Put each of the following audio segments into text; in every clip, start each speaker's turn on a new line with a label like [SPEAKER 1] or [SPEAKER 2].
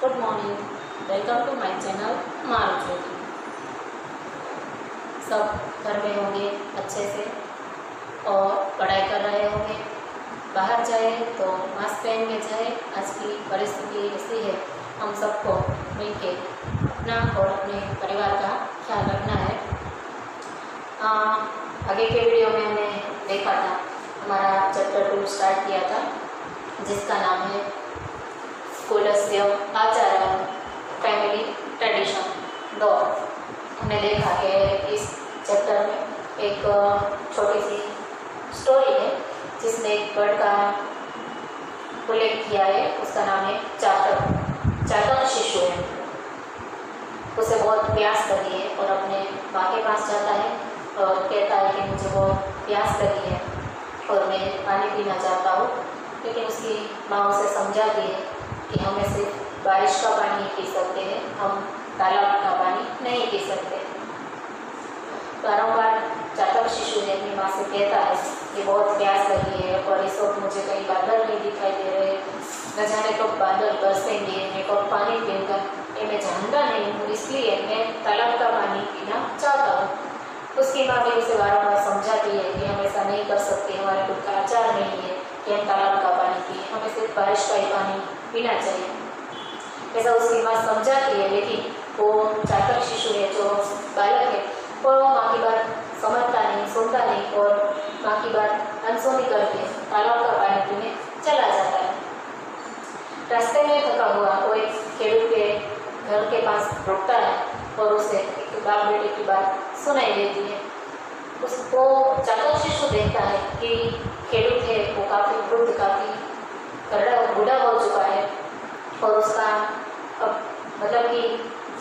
[SPEAKER 1] Good morning. Welcome to my channel Marujyoti. सब घर में होंगे अच्छे से और पढ़ाई कर रहे होंगे। बाहर जाए तो मास्क पहन के जाए। आज की परिस्थिति ऐसी है, हम सबको मिलकर अपना और अपने परिवार का ख्याल रखना है। आगे के वीडियो में हमने देखा था, हमारा चैप्टर 2 स्टार्ट किया था, जिसका नाम है स्कूलस्य आचारः फैमिली ट्रेडिशन 2। हमने देखा कि इस चैप्टर में एक छोटी सी स्टोरी है जिसमें एक बर्ड का उल्लेख किया है। उसका नाम है चातक। चातक शिशु है, उसे बहुत प्यास लगी है और अपने माँ के पास जाता है और कहता है कि मुझे बहुत प्यास लगी है और मैं पानी पीना चाहता हूँ। लेकिन उसकी माँ उसे समझाती है कि हमें सिर्फ बारिश का पानी ही पी सकते हैं, हम तालाब का पानी नहीं पी सकते। बारंबार चातक शिशु ने अपनी माँ से कहता है कि बहुत प्यास लगी है और इस वक्त मुझे कहीं बादल नहीं दिखाई दे रहे, न जाने कब बादल बरसेंगे, मैं कब पानी पीऊँगा, ये मैं जानता नहीं हूँ, इसलिए मैं तालाब का पानी पीना चाहता हूँ। उसकी माँ भी उसे बारंबार समझाती है कि हम ऐसा नहीं कर सकते, हमारे खुद का आचार नहीं है कि हम तालाब का पानी पिए, हमें सिर्फ बारिश का ही पानी पीना चाहिए। ऐसा उसकी माँ समझाती है, लेकिन वो चातक शिशु है, जो बालक है, और वो माँ की बात समझता नहीं, सुनता नहीं और माँ की बात अनसुनी करके तालाब का पानी पीने चला जाता है। रास्ते में थका हुआ वो एक खेडूत के घर के पास रुकता है और उसे एक बाप बेटे की बात सुनाई देती है। उसको चातक शिशु देखता है कि खेडूत है वो काफ़ी वृद्ध, काफ़ी करड़ा बूढ़ा हो चुका है और उसका मतलब कि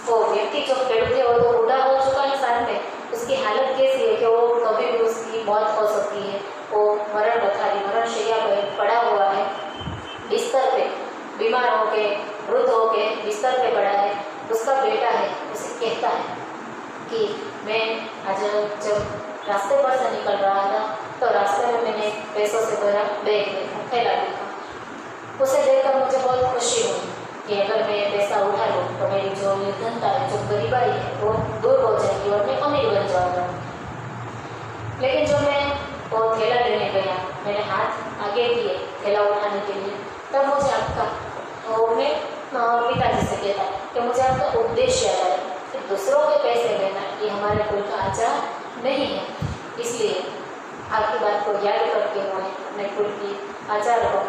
[SPEAKER 1] वो व्यक्ति जो खेडूत है वो तो बूढ़ा हो चुका है, साथ में उसकी हालत कैसी है कि वो कभी भी उसकी मौत हो सकती है। वो मरण शैया पर पड़ा हुआ है, बिस्तर पे बीमार होके, वृद्ध होके बिस्तर पे पड़ा है। उसका बेटा है, उसे कहता है कि मैं आज जब रास्ते पर से निकल रहा था तो रास्ते में मैंने पैसों से भरा बैग देखा, थैला देखा। उसे देखकर मुझे बहुत खुशी हुई कि अगर मैं पैसा उठा लूँ तो मेरी जो निर्धनता है, जो गरीबाई है, वो दूर हो जाएगी और मैं अमीर बन जाऊँगा। लेकिन जब मैं वो थैला लेने गया, मैंने हाथ आगे किए थैला उठाने के लिए, तब मुझे आपका मैं पिताजी से कहता है कि मुझे आपका उद्देश्य याद आया कि दूसरों के पैसे लेना ये हमारे कुल का आचार नहीं है। इसलिए आपकी बात को याद करके उन्होंने अपने कुल की आचार को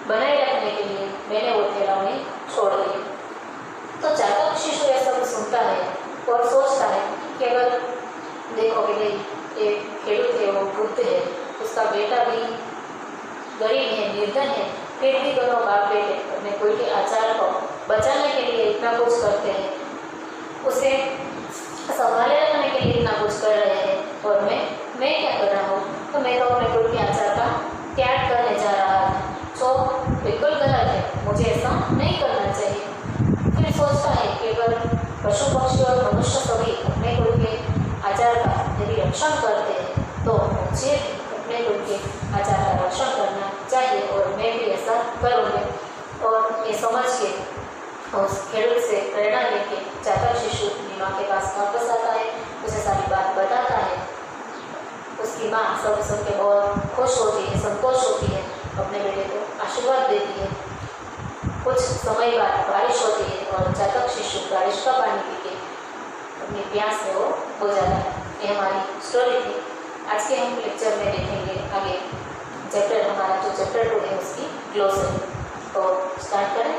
[SPEAKER 1] बनाए रखने के लिए मैंने वो थैला उन्हें छोड़ दिया। तो चातक शिशु यह सब सुनता है और सोचता है कि अगर देखो कि भाई एक खेडूत है, वो वृद्ध है, उसका बेटा भी गरीब है, निर्धन है, फिर भी दोनों बाप बेटे अपने कुल के आचार को बचाने के लिए इतना कुछ करते हैं, उसे संभाले रखने के लिए इतना कुछ कर रहे हैं, और मैं क्या कर रहा हूँ? तो मैं तो अपने कुल के आचार का त्याग करने जा रहा था, जो बिल्कुल गलत है, मुझे ऐसा नहीं करना चाहिए। फिर सोचता है कि अगर पशु पक्षी और मनुष्य सभी अपने कुल के आचार का यदि रक्षण करते हैं तो मुझे अपने कुल के आचार का रक्षण करना चाहिए और मैं भी ऐसा करूँगी। और ये समझ के उस खेडूत से प्रेरणा लेके चातक शिशु अपनी माँ के पास वापस आता है, उसे सारी बात बताता है। उसकी माँ सब सुन के बहुत खुश होती है, संतोष होती है, अपने बेटे को आशीर्वाद देती है। कुछ समय बाद बारिश होती है और चातक शिशु बारिश का पानी पी के अपनी प्यास से वो बुझा जाता है। ये हमारी स्टोरी थी। आज के हम लेक्चर में देखेंगे आगे चैप्टर, हमारा जो चैप्टर 2 है उसकी ग्लोसरी। तो स्टार्ट करें।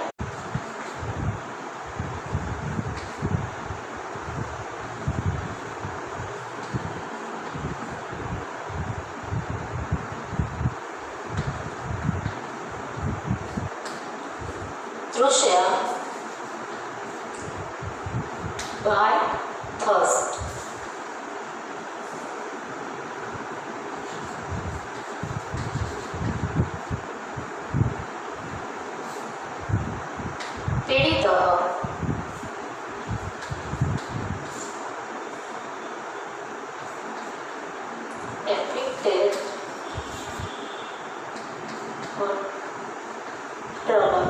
[SPEAKER 1] Thrusha by thirst. पीड़ितः afflicted or trouble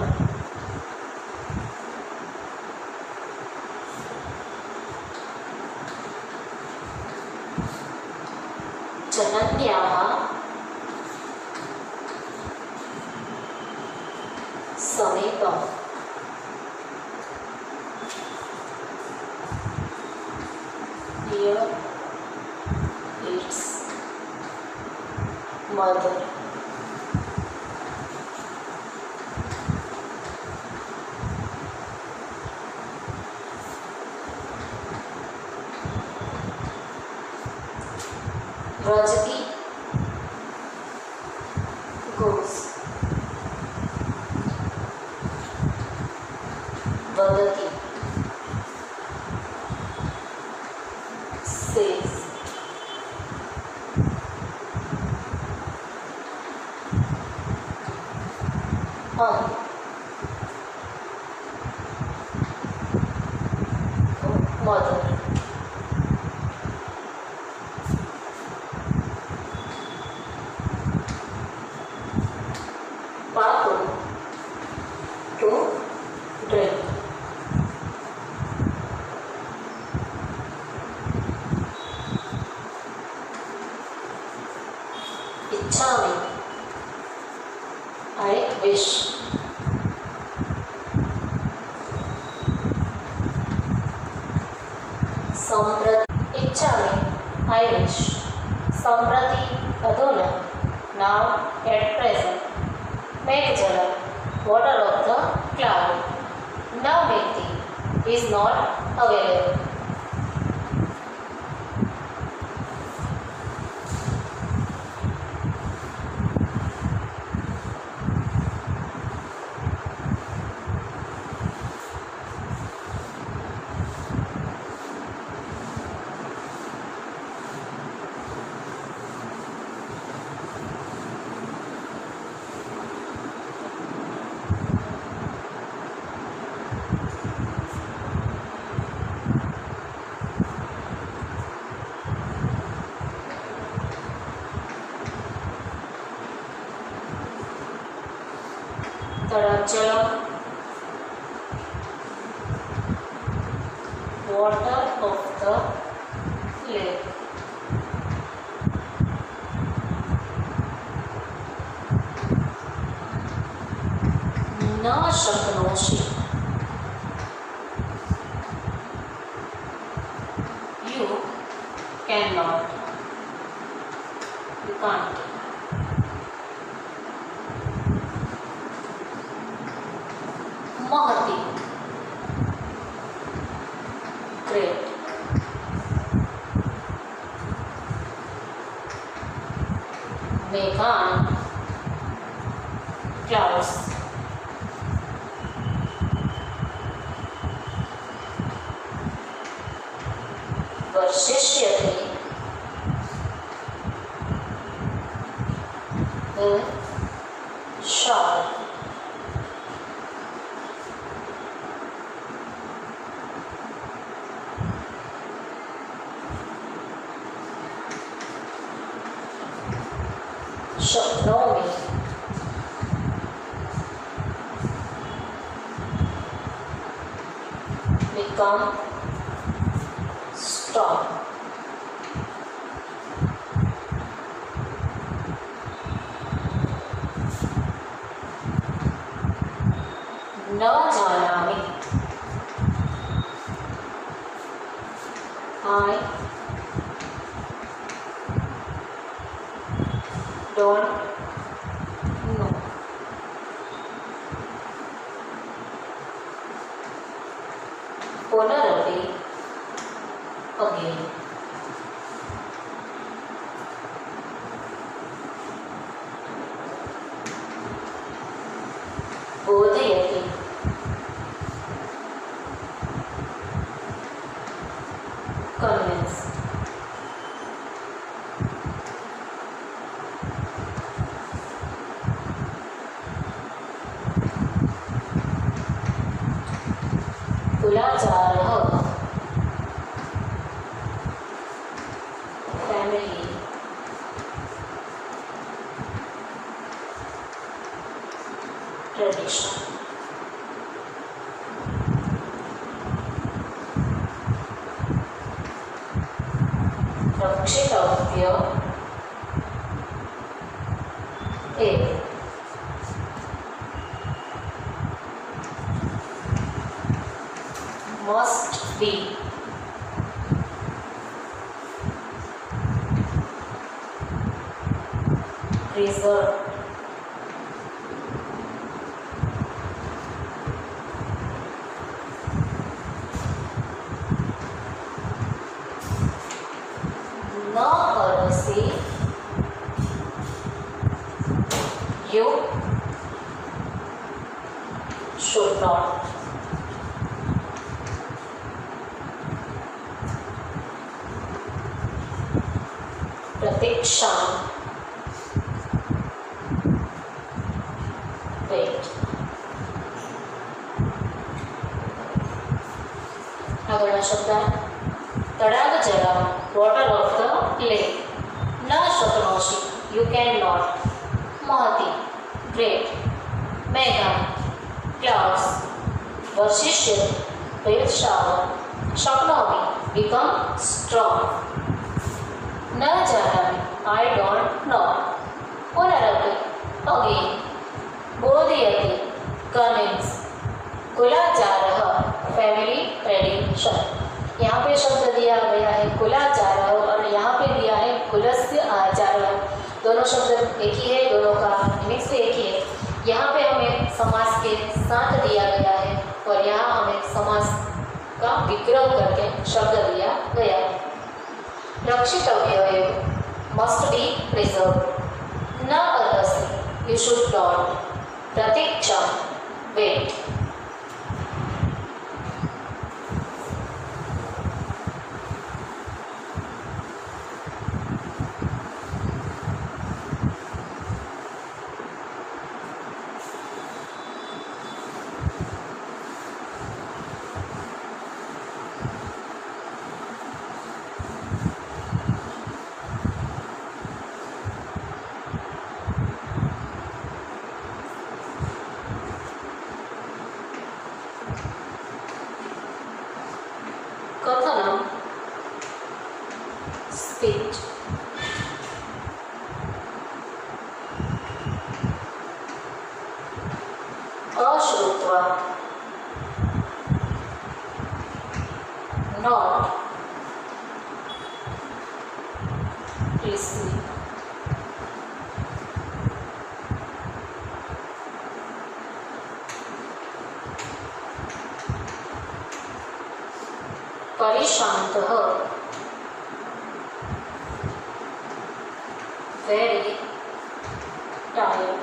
[SPEAKER 1] जन्याः समीपम् Here its mother. Rajati goes. Vadati says. Mother. Papu to drink. Ichchami, I wish. Samprati, Ichchami, I wish. Samprati, Aduna, now at present. Meghjala, water of the cloud. Now Meghdhi is not available. Tarajala, water of the lake. Na shaknoshi, you cannot, you can't. Mahati, great. Meghan, clouds. Varshishyati, the shower. Shaknomi, become strong. Na janami, I don't know. Punarapi, again. Bodhayati, convince. Kulacharah, family. Tradition. Rakshitavya, must be preserved. न करसी you should not. Pratiksha wait. આગળનો શબ્દ તળાવ જરા water of the lake. ન શક્નોષિ you cannot. महती great. Megha clouds. वर्षिष्यति will shower. शक्नोमि become strong. न जानामि I don't know. पुनरपि again. बोधयति convince. कुलाचारः family tradition. यहाँ पे शब्द दिया गया है कुलाचारः और यहाँ पे दिया है कुलस्य आचारः। दोनों शब्द एक ही है, दोनों का मीनिंग्स भी एक ही है। यहाँ पे हमें समास के साथ दिया गया है और यहाँ हमें समास का विग्रह करके शब्द दिया गया है। रक्षितव्य मस्ट बी प्रिजर्व. न अर्हसि यू शुड नॉट. प्रतीक्षा वेट. कथनम स्पीच. अश्रुत्वा नॉट लिसनिंग. परिशान्तः very tired.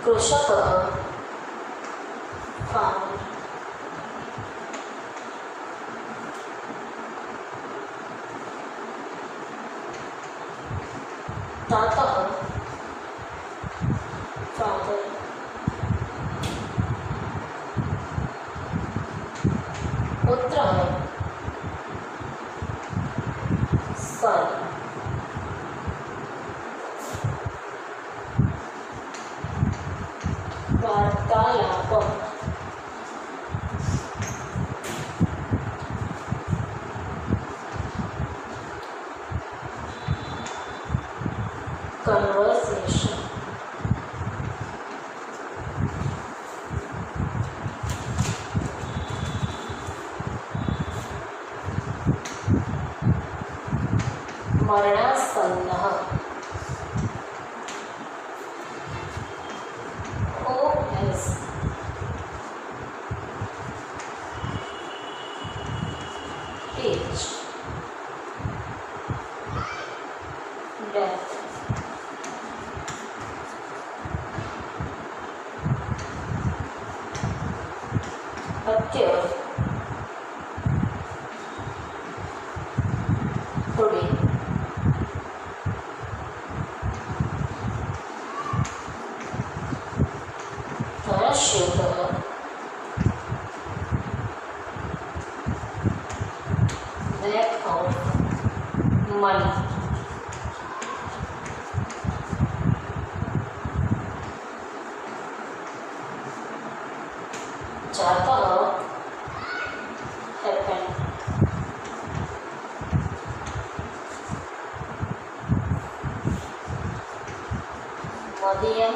[SPEAKER 1] कृषकः farmer. तातः father. पुत्रः son. वार्तालापः conversation. मरणासन्नः who is age death. अद्य today. परश्योतः lack of money. जातः happen. मदीयम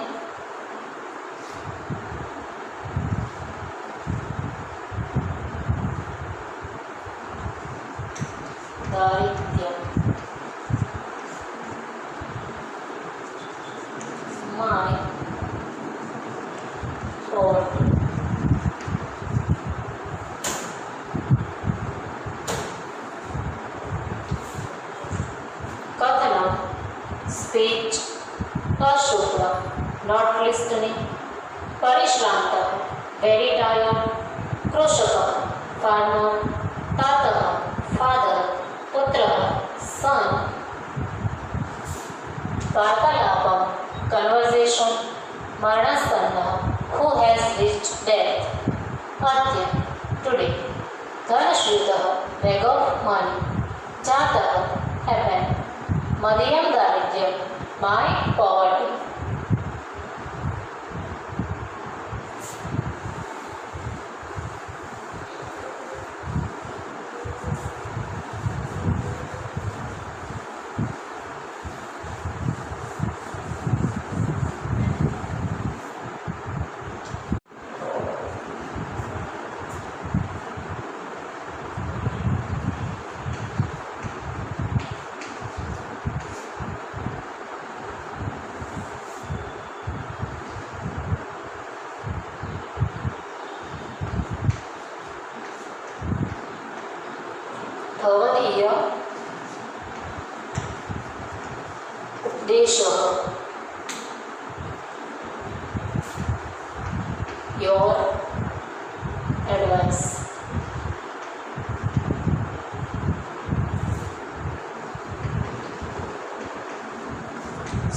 [SPEAKER 1] दारिद्र्यम माय poverty कथनम स्पीच अशुक्ल नॉट लिस्टनिंग परिश्रांत वेरी टायर्ड कृषक फार्मर तातः फादर पुत्र सन वार्तालापम कन्वर्सेशन मरणासन्न who has reached death अद्य today धनश्रीतः bag of money जातः happened मदीयम दारिद्र्यम my poverty भवदीय उपदेशः your advice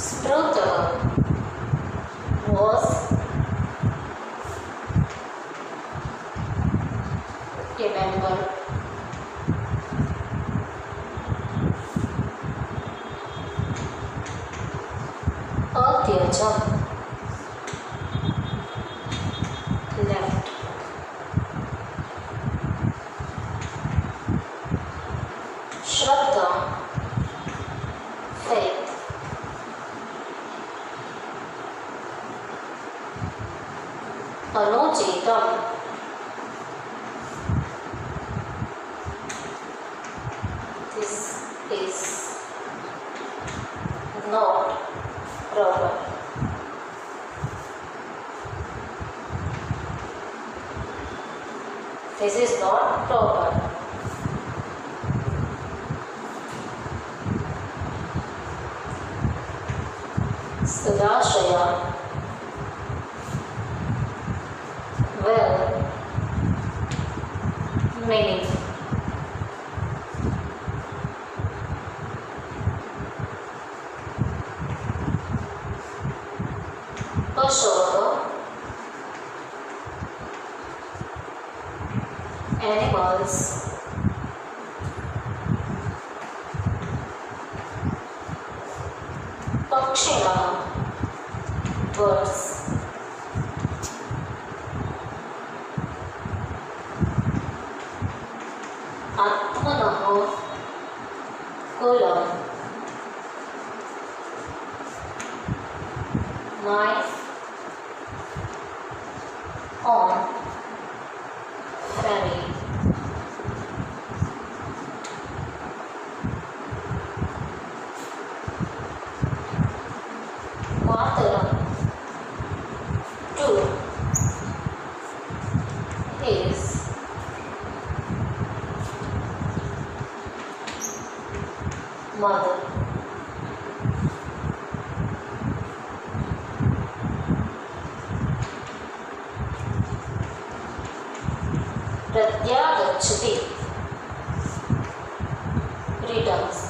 [SPEAKER 1] स्मृतः was remember अत्यजम left Shraddha faith अनुचितम this is not proper this is not proper सदाशया well meaning पशुओं animals पक्षिणः birds आत्मनः कुलम् my own family Mataram to his mother प्रत्यागच्छति returns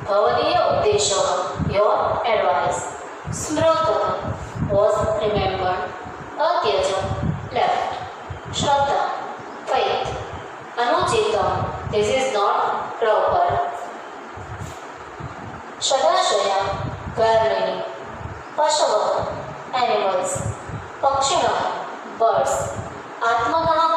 [SPEAKER 1] भवदीय उपदेशः your advice स्मृतः was remembered अत्यजं left Shraddha faith अनुचितं this is not proper सदाशया well meaning पशवः animals पक्षिणः birds आत्मनः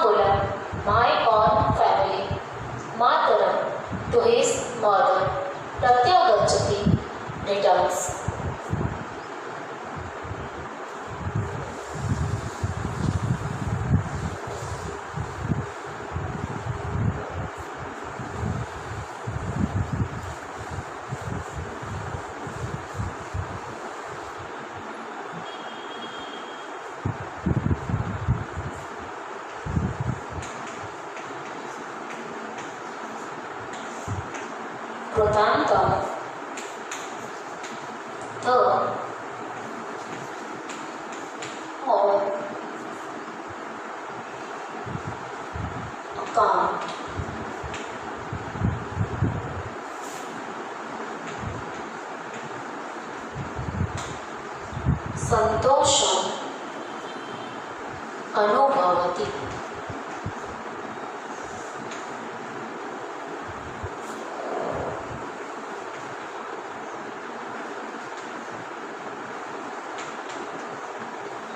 [SPEAKER 1] अनुभवति।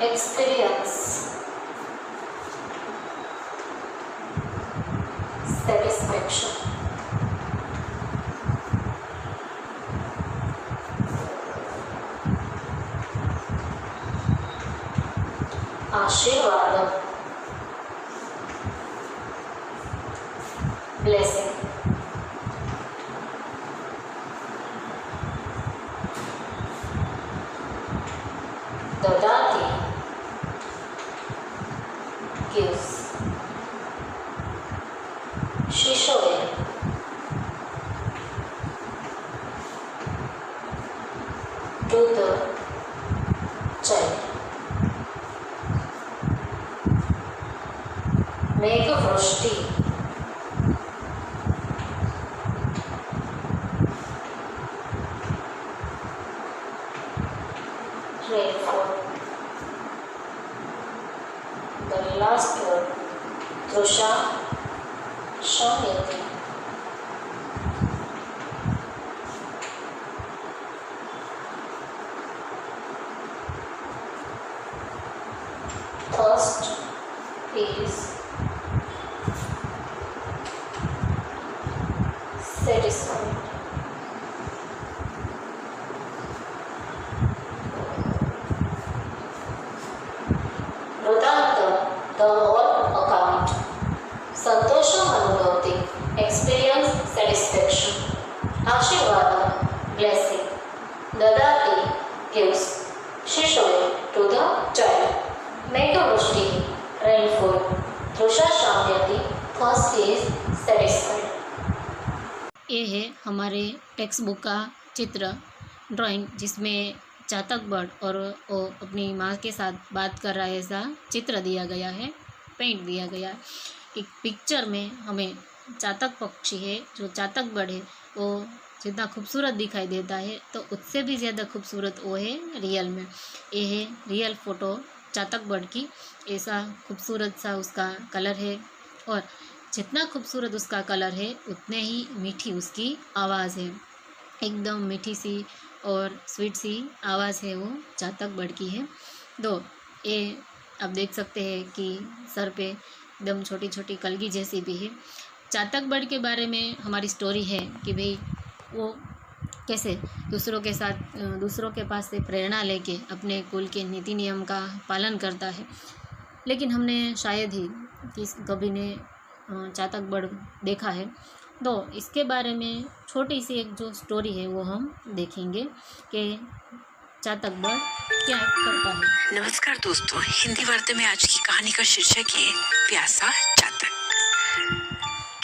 [SPEAKER 1] Experience, satisfaction, आशीर्वाद, ब्लेसिंग, ददाति, gives, शिशोवे, to the child, मेघवृष्टि, rainfall, the last word, तृषा, शम्यति, thirst, peace, satisfied, वृतांत, the whole account, संतोषम अनुभवति, experience, satisfaction, आशीर्वाद, blessing, ददाति, gives, शिशोवे, to the child, मेघवृष्टि, rainfall, Trisha शाम्यति, thirst is satisfied।
[SPEAKER 2] ये है हमारे टेक्स्ट बुक का चित्र ड्राइंग, जिसमें चातक बर्ड और वो अपनी माँ के साथ बात कर रहा है ऐसा चित्र दिया गया है, पेंट दिया गया है। एक पिक्चर में हमें चातक पक्षी है, जो चातक बर्ड है, वो जितना खूबसूरत दिखाई देता है तो उससे भी ज़्यादा खूबसूरत वो है रियल में। ये है रियल फ़ोटो चातक बर्ड की, ऐसा खूबसूरत सा उसका कलर है, और जितना खूबसूरत उसका कलर है उतने ही मीठी उसकी आवाज़ है, एकदम मीठी सी और स्वीट सी आवाज़ है वो चातक बर्ड की है। दो ये आप देख सकते हैं कि सर पे एकदम छोटी छोटी कलगी जैसी भी है। चातक बर्ड के बारे में हमारी स्टोरी है कि भाई वो कैसे दूसरों के साथ दूसरों के पास से प्रेरणा लेके अपने कुल के नीति नियम का पालन करता है, लेकिन हमने शायद ही कभी ने चातक बर्ड देखा है। तो इसके बारे में छोटी सी एक जो स्टोरी है वो हम देखेंगे कि चातक बर्ड क्या करता है।
[SPEAKER 3] नमस्कार दोस्तों, हिंदी वार्ता में आज की कहानी का शीर्षक है प्यासा चातक।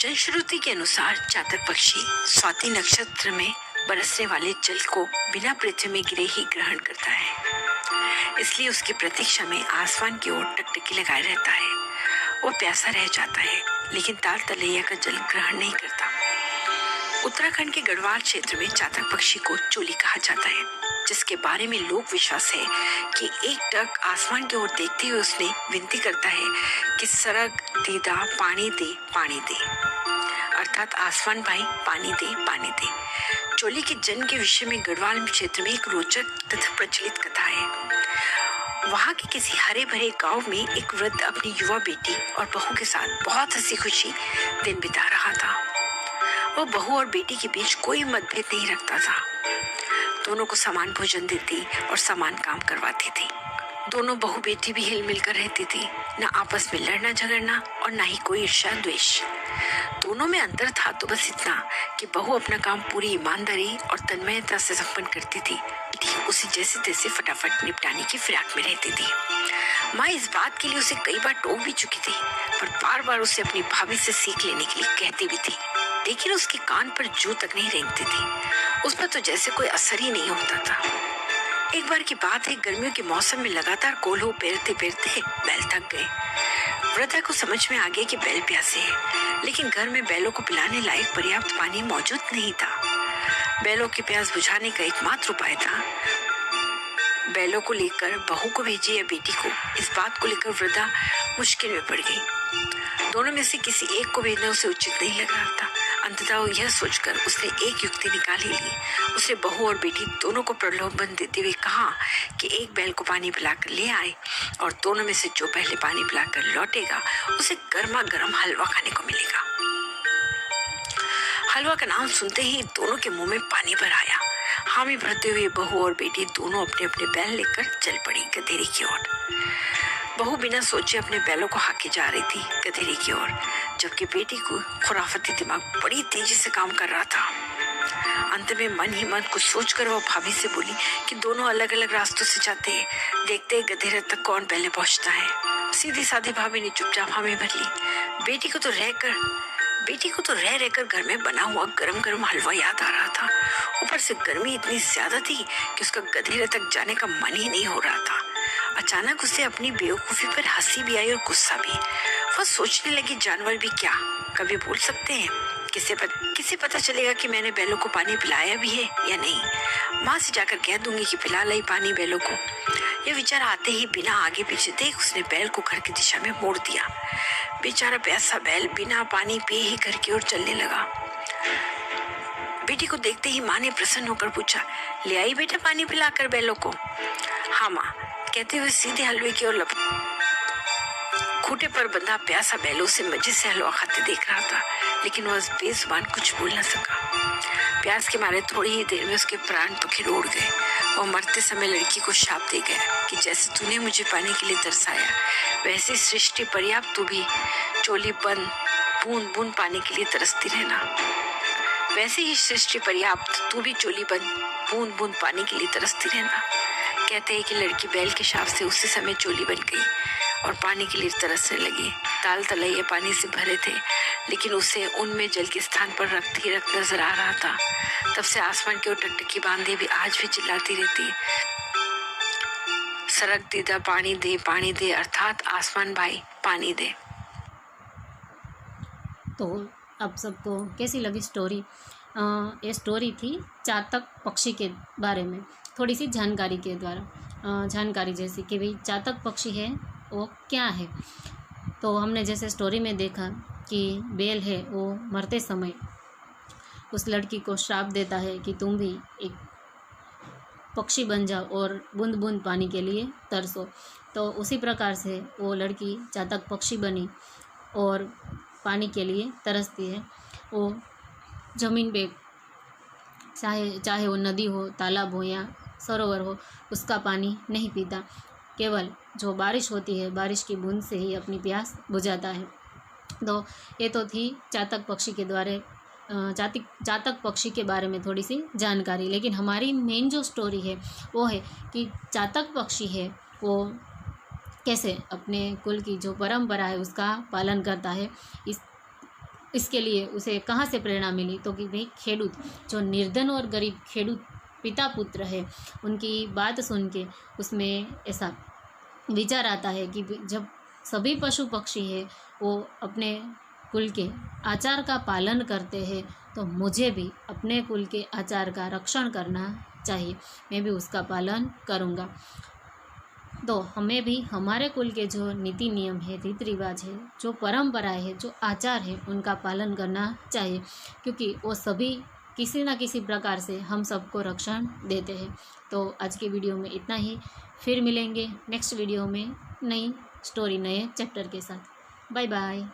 [SPEAKER 3] जनश्रुति के अनुसार चातक पक्षी स्वाति नक्षत्र में बरसने वाले जल को बिना पृथ्वी में गिरे ही ग्रहण करता है, इसलिए उसकी प्रतीक्षा में आसमान की ओर टकटकी लगाए रहता है। वो प्यासा रह जाता है, लेकिन ताल तलैया का जल ग्रहण नहीं करता। उत्तराखंड के गढ़वाल क्षेत्र में चातक पक्षी को चोली कहा जाता है, जिसके बारे में लोक विश्वास है कि एक टक आसमान की ओर देखते हुए उसने विनती करता है कि सरग दीदा पानी दे पानी दे, अर्थात आसमान भाई पानी दे पानी दे। चोली के जन्म के विषय में गढ़वाल क्षेत्र में एक रोचक तथा प्रचलित कथा है। वहाँ के किसी हरे भरे गांव में एक वृद्ध अपनी युवा बेटी और बहू के साथ बहुत हंसी खुशी दिन बिता रहा था। वो बहू और बेटी के बीच कोई मतभेद नहीं रखता था, दोनों को समान भोजन देती और समान काम करवाती थी। दोनों बहू बेटी भी हिल मिलकर रहती थी, न आपस में लड़ना झगड़ना और न ही कोई ईर्ष्या द्वेष। दोनों में अंतर था तो बस इतना कि बहू अपना काम पूरी ईमानदारी और तन्मयता से संपन्न करती थी, ठीक उसी जैसे तैसे फटाफट निपटाने की फिराक में रहती थी। माँ इस बात के लिए उसे कई बार टोक भी चुकी थी, पर बार बार उसे अपनी भाभी से सीख लेने के लिए कहती भी थी, लेकिन उसके कान पर जू तक नहीं रेंगती थी। उस पर तो जैसे कोई असर ही नहीं होता था। एक बार की बात है, गर्मियों के मौसम में लगातार कोल्हू पेरते पेरते बैल थक गए। वृद्धा को समझ में आ गया कि बैल प्यासे हैं, लेकिन घर में बैलों को पिलाने लायक पर्याप्त पानी मौजूद नहीं था। बैलों की प्यास बुझाने का एकमात्र उपाय था बैलों को लेकर बहू को भेजे या बेटी को, इस बात को लेकर वृद्धा मुश्किल में पड़ गई। दोनों में से किसी एक को भेजना उसे उचित नहीं लग रहा था। अंततः वो यह सोचकर उसने एक युक्ति निकाल ही ली। उसने बहू और बेटी दोनों को प्रलोभन देते हुए कहा कि एक बैल को पानी पिलाकर ले आए और दोनों में से जो पहले पानी पिलाकर लौटेगा उसे गर्मा गर्म हलवा खाने को मिलेगा। हलवा का नाम सुनते ही दोनों के मुंह में पानी भर आया। हामी भरते हुए बहू और बेटी दोनों अपने अपने बैल लेकर चल पड़ी गधेरे की ओर। बहू बिना सोचे अपने बैलों को हाके जा रही थी गधेरे की ओर, जबकि बेटी को खुराफती दिमाग बड़ी तेजी से काम कर रहा था। अंत में मन ही मन कुछ सोचकर वह भाभी से बोली कि दोनों अलग अलग रास्तों से जाते हैं, देखते हैं गधेरे तक कौन पहले पहुंचता है। सीधी साधी भाभी ने चुपचाप हामी भर ली। बेटी को तो रह रहकर घर में बना हुआ गरम गरम हलवा याद आ रहा था। ऊपर से गर्मी इतनी ज्यादा थी कि उसका गधेरे तक जाने का मन ही नहीं हो रहा था। अचानक उसे अपनी बेवकूफी पर हंसी भी आई और गुस्सा भी। वह सोचने लगी, जानवर भी क्या कभी बोल सकते हैं? किसे पता चलेगा कि मैंने बैलों को पानी पिलाया भी है या नहीं। माँ से जाकर कह दूंगी कि पिला लाई पानी बैलों को। यह विचार आते ही बिना आगे पीछे देख उसने बैल को घर की दिशा में मोड़ दिया। बेचारा प्यासा बैल बिना पानी पिए ही घर की ओर चलने लगा। बेटी को देखते ही माँ ने प्रसन्न होकर पूछा, ले आई बेटा पानी पिलाकर बैलों को? हाँ माँ, कहते हुए सीधे हलवे की ओर खूंटे पर बंधा प्यासा बैलों से मजे से हलवा खाते देख रहा था, लेकिन वह बेजुबान कुछ बोल न सका। प्यास के मारे थोड़ी ही देर में उसके प्राण तो खिड़ उड़ गए। वह मरते समय लड़की को शाप दे गया कि जैसे तूने मुझे पानी के लिए तरसाया, वैसे सृष्टि पर्याप्त तू भी चोली बंद बूंद बूंद पानी के लिए तरसती रहना। वैसे ही सृष्टि पर्याप्त तू भी चोली बंद बूंद बूंद पानी के लिए तरसती रहना। कहते हैं कि लड़की बैल के शाप से उसी समय चोली बन गई और पानी के लिए तरसने लगी। ताल तलैया पानी से भरे थे, लेकिन उसे उनमें जल के स्थान पर रक्त नजर आ रहा था। तब से आसमान की ओर टकटकी बांधे भी आज भी चिल्लाती रहती है, सरक दीदा पानी दे, अर्थात आसमान भाई पानी दे।
[SPEAKER 2] तो आप सबको कैसी लगी स्टोरी? ये स्टोरी थी चातक पक्षी के बारे में, थोड़ी सी जानकारी के द्वारा जानकारी जैसी कि भाई चातक पक्षी है वो क्या है। तो हमने जैसे स्टोरी में देखा कि बैल है वो मरते समय उस लड़की को श्राप देता है कि तुम भी एक पक्षी बन जाओ और बूंद बूंद पानी के लिए तरसो। तो उसी प्रकार से वो लड़की चातक पक्षी बनी और पानी के लिए तरसती है। वो ज़मीन पे चाहे वो नदी हो, तालाब हो या सरोवर हो, उसका पानी नहीं पीता, केवल जो बारिश होती है बारिश की बूंद से ही अपनी प्यास बुझाता है। तो ये तो थी चातक पक्षी के द्वारा चातक पक्षी के बारे में थोड़ी सी जानकारी। लेकिन हमारी मेन जो स्टोरी है वो है कि चातक पक्षी है वो कैसे अपने कुल की जो परंपरा है उसका पालन करता है। इसके लिए उसे कहाँ से प्रेरणा मिली? तो कि भाई खेडूत, जो निर्धन और गरीब खेडूत पिता पुत्र है, उनकी बात सुन के उसमें ऐसा विचार आता है कि जब सभी पशु पक्षी है वो अपने कुल के आचार का पालन करते हैं तो मुझे भी अपने कुल के आचार का रक्षण करना चाहिए, मैं भी उसका पालन करूँगा। तो हमें भी हमारे कुल के जो नीति नियम है, रीति रिवाज है, जो परंपराएं है, जो आचार है, उनका पालन करना चाहिए, क्योंकि वो सभी किसी न किसी प्रकार से हम सबको रक्षण देते हैं। तो आज की वीडियो में इतना ही, फिर मिलेंगे नेक्स्ट वीडियो में नई स्टोरी, नए चैप्टर के साथ। Bye bye.